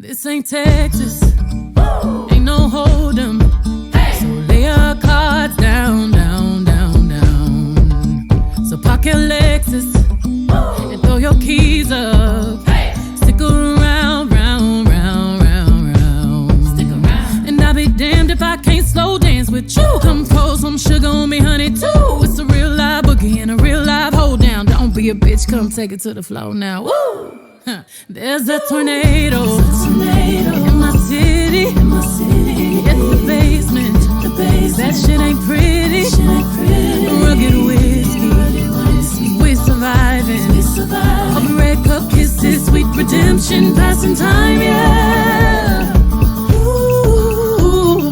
This ain't Texas, ain't no hold'em. So lay your cards down, down, down, down. So park your Lexus and throw your keys up. Stick around, round, round, round, round. Stick around. And I'll be damned if I can't slow dance with you. Come pour some sugar on me, honey, too. It's a real live boogie and a real live hold down. Don't be a bitch, come take it to the floor now. Woo! There's a tornado in my city. It's the basement. That shit ain't pretty. Rugged whiskey. We surviving. Open red cup kisses, sweet redemption, passing time, yeah. Ooh,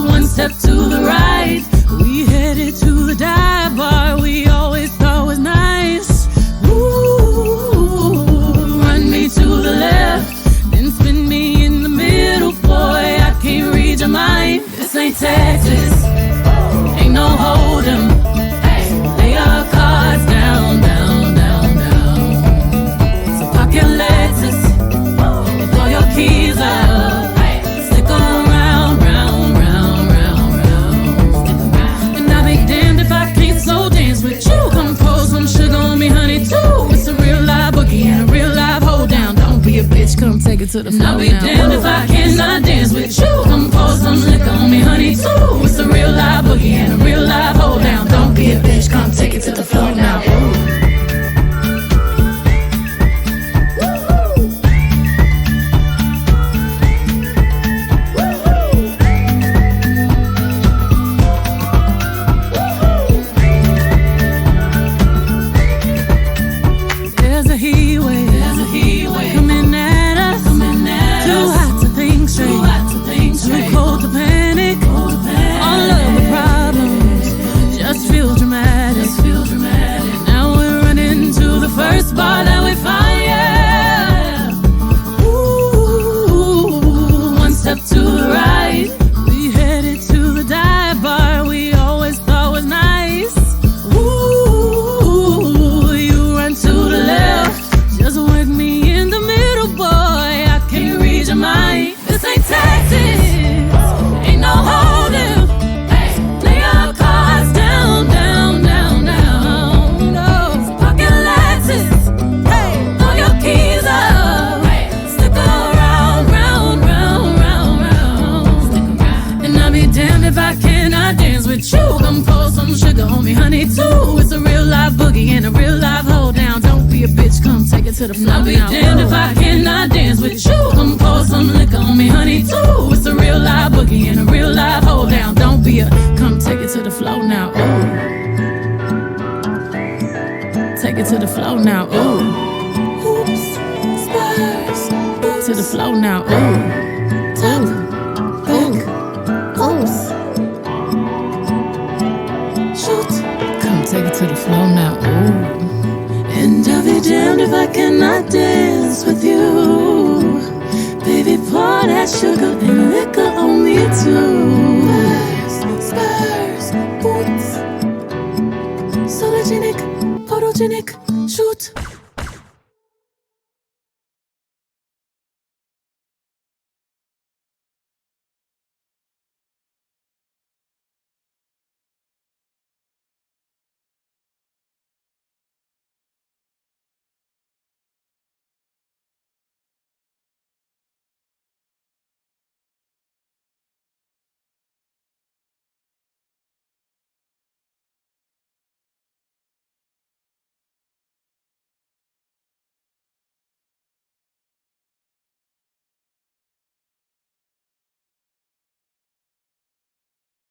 one step to the right. We headed to the dive bar we always thought was nice. To the left, then spin me in the middle, boy, I can't read your mind. This ain't Texas, ain't no hold'em. Lay your cards down, down, down, down. So park your Lexus and throw your keys up. Stick around, round, round, round, round. And I'll be damned if I can't slow dance with you. Come pour some sugar on me, honey, too. It's a real live boogie and a real live hold down. Don't be a bitch, come take it to the floor. I'll be damned if I cannot dance with you. Come pour some liquor on me, honey, too. It's a real live boogie and a real live hold down. Don't be a bitch, come take it to the floor now. There's a heat wave coming at us. Too hot to think straight, too cold to panic. All of the problems just feel dramatic. Now we're running to the first bar that we find, yeah. Ooh, one step to the right. We headed to the dive bar we always thought was nice. Ooh, you run to the left, just work me in the middle, boy, I can't read your mind. This ain't Texas, ain't no hold'em. Lay your cards down, down, down, down. No, park your Lexus, throw your keys up. Stick around, round, round, round, round. And I'll be damned if I cannot dance with you. Come pour some sugar on me, honey, too. It's a real live boogie and a real live hold down. Don't be a bitch, come take it to the floor. I'll be damned if I cannot dance with you. Come pour some liquor on me, honey, too. It's a real live boogie and a real live hold down. Don't be a, come take it to the floor now. Ooh, take it to the floor now. Ooh, hoops, spurs, to the floor now. Ooh, top, back, oops, shoot. Come take it to the floor now. Ooh. And I'll be damned if I cannot dance with you. Baby, pour that sugar and liquor on me too. Spurs, boots, sologenic, photogenic, shoot.